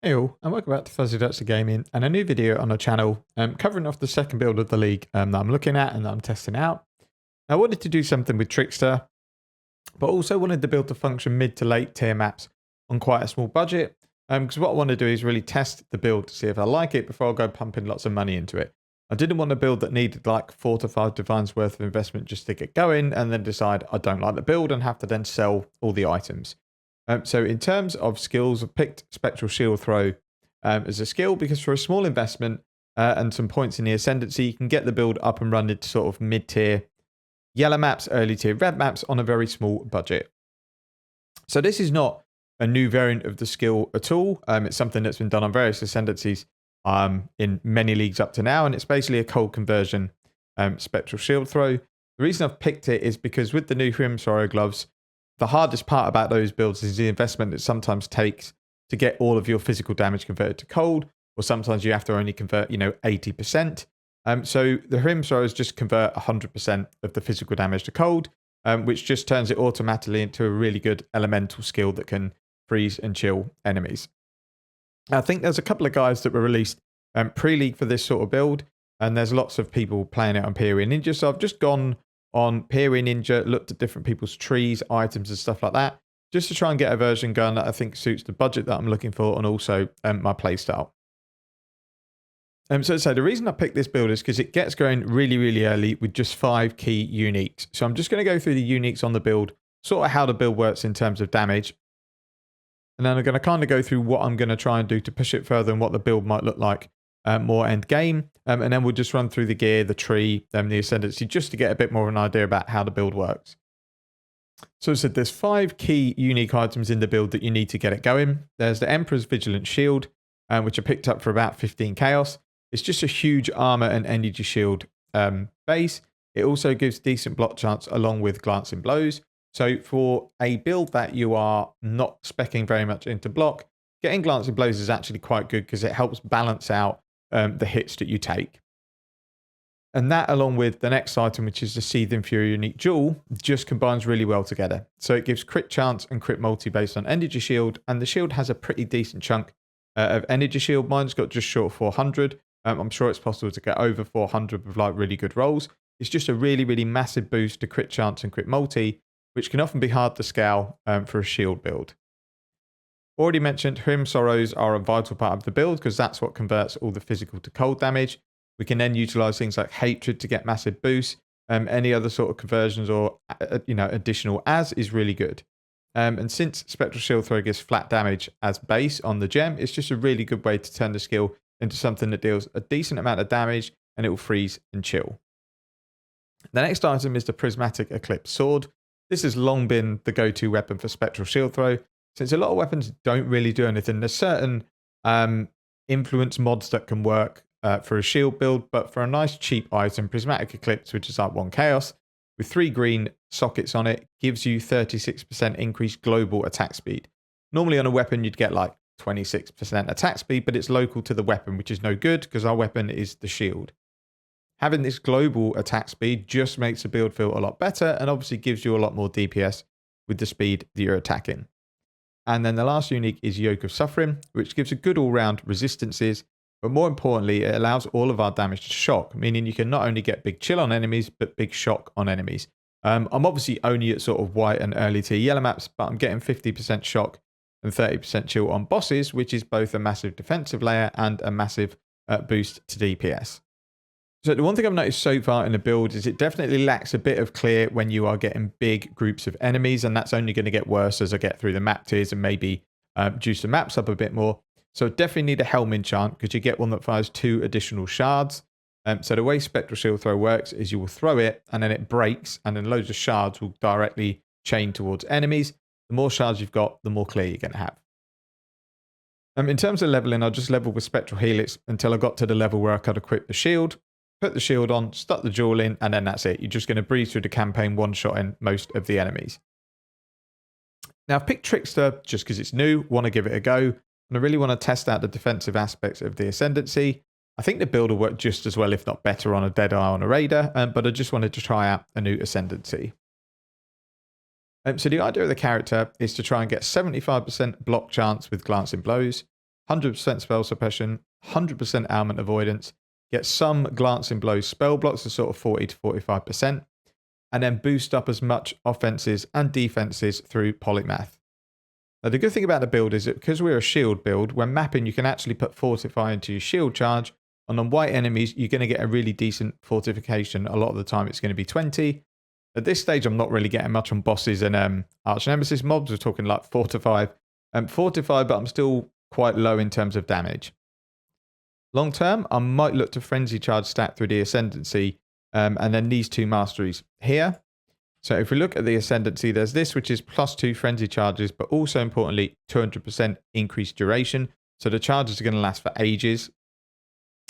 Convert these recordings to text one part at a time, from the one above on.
Hey all, and welcome back to Fuzzy Dutch Gaming and a new video on our channel covering off the second build of the league that I'm looking at and that I'm testing out. I wanted to do something with Trickster, but also wanted the build to function mid to late tier maps on quite a small budget, because what I want to do is really test the build to see if I like it before I go pumping lots of money into it. I didn't want a build that needed like 4 to 5 divines worth of investment just to get going and then decide I don't like the build and have to then sell all the items. So in terms of skills, I've picked Spectral Shield Throw as a skill because for a small investment and some points in the Ascendancy, you can get the build up and running to sort of mid-tier yellow maps, early tier red maps on a very small budget. So this is not a new variant of the skill at all. It's something that's been done on various Ascendancies in many leagues up to now, and it's basically a cold conversion Spectral Shield Throw. The reason I've picked it is because with the new Hrim Sorrow gloves, the hardest part about those builds is the investment it sometimes takes to get all of your physical damage converted to cold, or sometimes you have to only convert, 80%. So the Hrim Sorrows just convert 100% of the physical damage to cold, which just turns it automatically into a really good elemental skill that can freeze and chill enemies. I think there's a couple of guys that were released pre-league for this sort of build, and there's lots of people playing it on POE Ninja, so I've just gone on POE Ninja, looked at different people's trees, items and stuff like that, just to try and get a version going that I think suits the budget that I'm looking for and also my playstyle. So the reason I picked this build is because it gets going really, really early with just 5 key uniques. So I'm just going to go through the uniques on the build, sort of how the build works in terms of damage. And then I'm going to kind of go through what I'm going to try and do to push it further and what the build might look like more end game. And then we'll just run through the gear, the tree, the Ascendancy, just to get a bit more of an idea about how the build works. So as I said, there's 5 key unique items in the build that you need to get it going. There's the Emperor's Vigilant Shield, which I picked up for about 15 chaos. It's just a huge armor and energy shield base. It also gives decent block chance along with glancing blows. So for a build that you are not speccing very much into block, getting glancing blows is actually quite good because it helps balance out the hits that you take. And that, along with the next item, which is the Seething Fury Unique Jewel, just combines really well together. So it gives crit chance and crit multi based on energy shield, and the shield has a pretty decent chunk of energy shield. Mine's got just short of 400. I'm sure it's possible to get over 400 with like really good rolls. It's just a really, really massive boost to crit chance and crit multi, which can often be hard to scale for a shield build. Already mentioned, Hrim Sorrows are a vital part of the build because that's what converts all the physical to cold damage. We can then utilize things like Hatred to get massive boosts. Any other sort of conversions or additional as is really good. And since Spectral Shield Throw gives flat damage as base on the gem, it's just a really good way to turn the skill into something that deals a decent amount of damage and it will freeze and chill. The next item is the Prismatic Eclipse Sword. This has long been the go-to weapon for Spectral Shield Throw. Since a lot of weapons don't really do anything, there's certain influence mods that can work for a shield build, but for a nice cheap item, Prismatic Eclipse, which is like 1 chaos, with 3 green sockets on it, gives you 36% increased global attack speed. Normally on a weapon you'd get like 26% attack speed, but it's local to the weapon, which is no good because our weapon is the shield. Having this global attack speed just makes the build feel a lot better and obviously gives you a lot more DPS with the speed that you're attacking. And then the last unique is Yoke of Suffering, which gives a good all-round resistances, but more importantly, it allows all of our damage to shock, meaning you can not only get big chill on enemies, but big shock on enemies. I'm obviously only at sort of white and early tier yellow maps, but I'm getting 50% shock and 30% chill on bosses, which is both a massive defensive layer and a massive boost to DPS. So the one thing I've noticed so far in the build is it definitely lacks a bit of clear when you are getting big groups of enemies, and that's only going to get worse as I get through the map tiers and maybe juice the maps up a bit more. So definitely need a Helm enchant because you get one that fires 2 additional shards. So the way Spectral Shield Throw works is you will throw it and then it breaks and then loads of shards will directly chain towards enemies. The more shards you've got, the more clear you're going to have. In terms of leveling, I just leveled with Spectral Helix until I got to the level where I could equip the shield, put the shield on, stuck the jewel in, and then that's it. You're just going to breeze through the campaign one-shotting most of the enemies. Now, I've picked Trickster just because it's new, want to give it a go, and I really want to test out the defensive aspects of the Ascendancy. I think the build will work just as well, if not better, on a Deadeye on a Raider, but I just wanted to try out a new Ascendancy. So the idea of the character is to try and get 75% block chance with glancing blows, 100% spell suppression, 100% ailment avoidance, get some glancing blows spell blocks to sort of 40 to 45%, and then boost up as much offenses and defenses through polymath. Now, the good thing about the build is that because we're a shield build, when mapping, you can actually put fortify into your shield charge, and on white enemies, you're going to get a really decent fortification. A lot of the time, it's going to be 20. At this stage, I'm not really getting much on bosses and arch nemesis mobs. We're talking like 4 to 5. 4 to 5, but I'm still quite low in terms of damage. Long term, I might look to frenzy charge stat through the ascendancy, and then these 2 masteries here. So if we look at the ascendancy, there's this, which is +2 frenzy charges, but also importantly, 200% increased duration. So the charges are going to last for ages.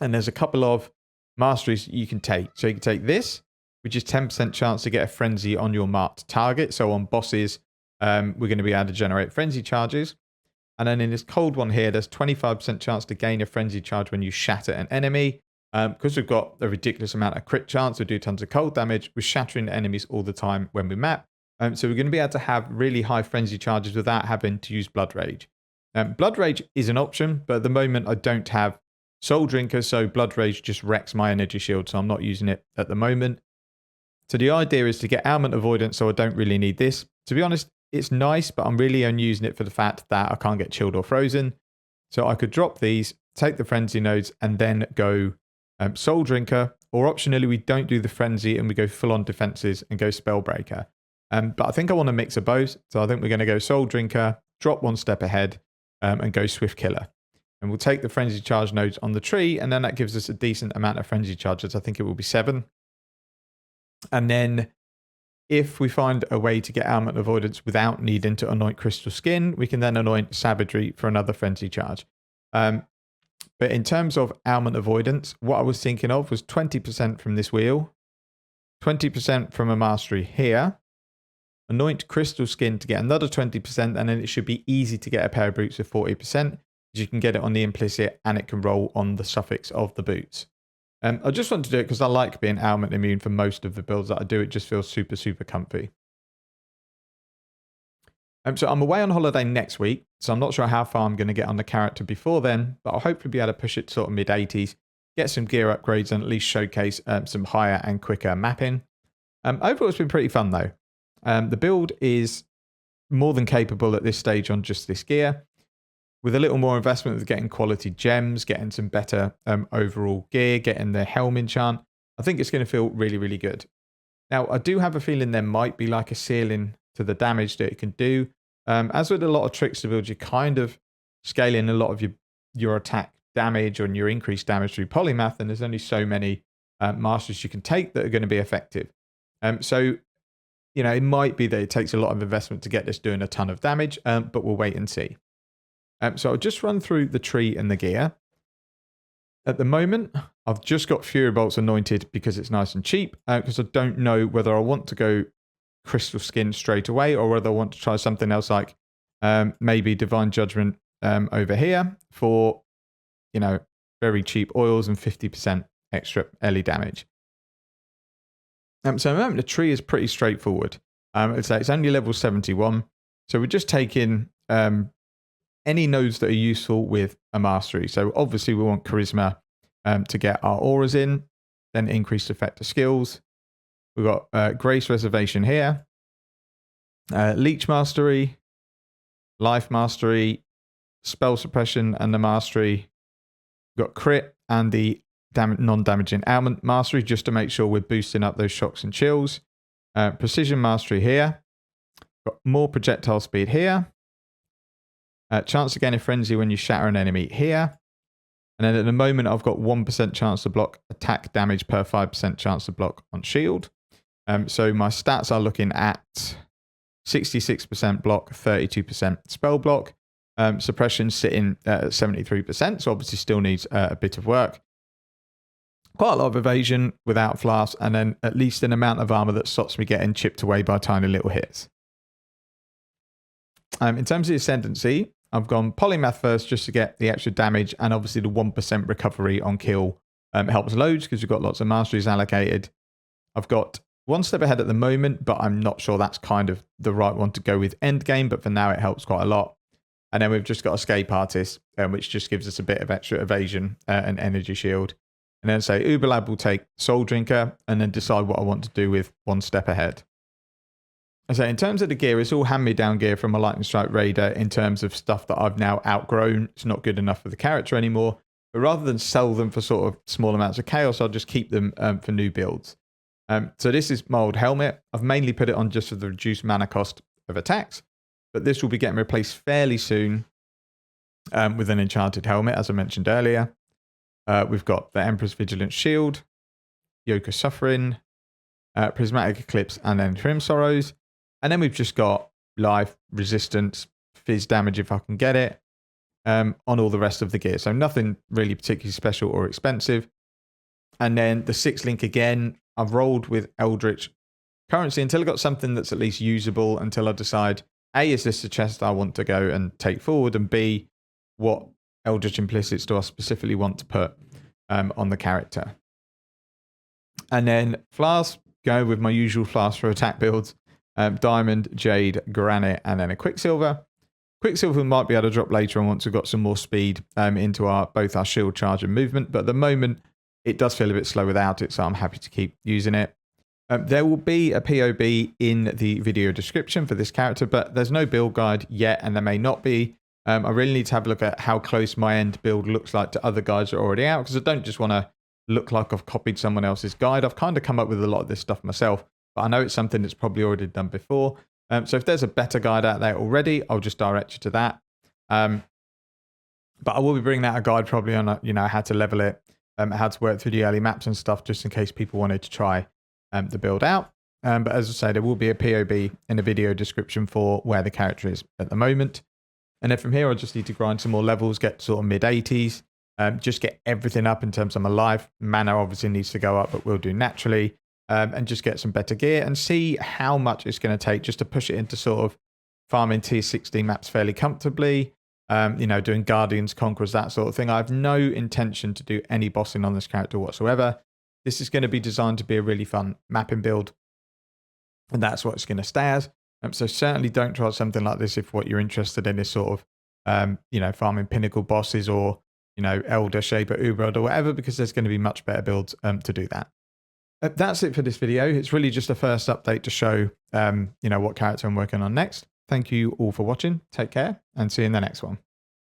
And there's a couple of masteries you can take. So you can take this, which is 10% chance to get a frenzy on your marked target. So on bosses, we're going to be able to generate frenzy charges. And then in this cold one here, there's 25% chance to gain a frenzy charge when you shatter an enemy. Because we've got a ridiculous amount of crit chance to do tons of cold damage, we're shattering enemies all the time when we map. So we're going to be able to have really high frenzy charges without having to use Blood Rage. Blood Rage is an option, but at the moment I don't have Soul Drinker, so Blood Rage just wrecks my energy shield, so I'm not using it at the moment. So the idea is to get ailment avoidance, so I don't really need this. To be honest, it's nice, but I'm really only using it for the fact that I can't get chilled or frozen. So I could drop these, take the frenzy nodes, and then go Soul Drinker, or optionally we don't do the frenzy and we go full on defenses and go Spellbreaker. But I think I want to mix of both, so I think we're going to go Soul Drinker, drop 1 step ahead, and go Swift Killer. And we'll take the frenzy charge nodes on the tree, and then that gives us a decent amount of frenzy charges. I think it will be 7. And then if we find a way to get ailment avoidance without needing to anoint Crystal Skin, we can then anoint Savagery for another frenzy charge. But in terms of ailment avoidance, what I was thinking of was 20% from this wheel, 20% from a mastery here, anoint Crystal Skin to get another 20%, and then it should be easy to get a pair of boots with 40%. You can get it on the implicit and it can roll on the suffix of the boots. I just want to do it because I like being ailment immune for most of the builds that I do. It just feels super, super comfy. So I'm away on holiday next week, so I'm not sure how far I'm going to get on the character before then, but I'll hopefully be able to push it to sort of mid-80s, get some gear upgrades, and at least showcase some higher and quicker mapping. Overall, it's been pretty fun though. The build is more than capable at this stage on just this gear. With a little more investment with getting quality gems, getting some better overall gear, getting the helm enchant, I think it's going to feel really, really good. Now, I do have a feeling there might be like a ceiling to the damage that it can do. As with a lot of Trickster builds, you're kind of scaling a lot of your attack damage and your increased damage through polymath, and there's only so many masters you can take that are going to be effective. So, you know, it might be that it takes a lot of investment to get this doing a ton of damage, but we'll wait and see. So I'll just run through the tree and the gear. At the moment, I've just got Fury Bolts anointed because it's nice and cheap, because I don't know whether I want to go Crystal Skin straight away or whether I want to try something else like maybe Divine Judgment over here for, you know, very cheap oils and 50% extra LE damage. So at the moment, the tree is pretty straightforward. It's only level 71. So we're just taking any nodes that are useful with a mastery. So obviously we want Charisma to get our auras in, then increased effect of skills. We've got Grace Reservation here, Leech Mastery, Life Mastery, Spell Suppression and the Mastery. We've got Crit and the non-damaging ailment mastery just to make sure we're boosting up those shocks and chills. Precision Mastery here. Got more projectile speed here. Chance to gain a frenzy when you shatter an enemy here. And then at the moment, I've got 1% chance to block attack damage per 5% chance to block on shield. So my stats are looking at 66% block, 32% spell block. Suppression sitting at 73%, so obviously still needs a bit of work. Quite a lot of evasion without flasks, and then at least an amount of armor that stops me getting chipped away by tiny little hits. In terms of the ascendancy, I've gone polymath first just to get the extra damage, and obviously the 1% recovery on kill helps loads because we've got lots of masteries allocated. I've got 1 step ahead at the moment, but I'm not sure that's kind of the right one to go with end game, but for now it helps quite a lot. And then we've just got Escape Artist, which just gives us a bit of extra evasion and energy shield. And then say Uberlab will take Soul Drinker and then decide what I want to do with one step ahead. So in terms of the gear, it's all hand-me-down gear from a Lightning Strike Raider in terms of stuff that I've now outgrown. It's not good enough for the character anymore. But rather than sell them for sort of small amounts of chaos, I'll just keep them for new builds. So this is my old helmet. I've mainly put it on just for the reduced mana cost of attacks. But this will be getting replaced fairly soon with an enchanted helmet, as I mentioned earlier. We've got the Emperor's Vigilant Shield, Yoke of Suffering, Prismatic Eclipse, and then Trim Sorrows. And then we've just got life, resistance, fizz damage if I can get it, on all the rest of the gear. So nothing really particularly special or expensive. And then the 6-link again, I've rolled with Eldritch currency until I got something that's at least usable, until I decide, A, is this the chest I want to go and take forward, and B, what Eldritch Implicits do I specifically want to put on the character. And then Flask, go with my usual Flask for attack builds. Diamond, Jade, Granite, and then a Quicksilver. Quicksilver might be able to drop later on once we've got some more speed into both our shield charge and movement, but at the moment it does feel a bit slow without it, so I'm happy to keep using it. There will be a POB in the video description for this character, but there's no build guide yet, and there may not be. I really need to have a look at how close my end build looks like to other guides that are already out, because I don't just want to look like I've copied someone else's guide. I've kind of come up with a lot of this stuff myself, but I know it's something that's probably already done before. So if there's a better guide out there already, I'll just direct you to that. But I will be bringing out a guide probably on, how to level it, how to work through the early maps and stuff, just in case people wanted to try the build out. But as I say, there will be a POB in the video description for where the character is at the moment. And then from here, I just need to grind some more levels, get sort of mid-80s, just get everything up in terms of my life. Mana obviously needs to go up, but we'll do naturally. And just get some better gear and see how much it's going to take just to push it into sort of farming tier 16 maps fairly comfortably, doing Guardians, Conquerors, that sort of thing. I have no intention to do any bossing on this character whatsoever. This is going to be designed to be a really fun mapping build, and that's what it's going to stay as. So certainly don't try something like this if what you're interested in is sort of, farming pinnacle bosses or, Elder, Shaper, Uber, or whatever, because there's going to be much better builds to do that. That's it for this video. It's really just a first update to show, what character I'm working on next. Thank you all for watching. Take care and see you in the next one.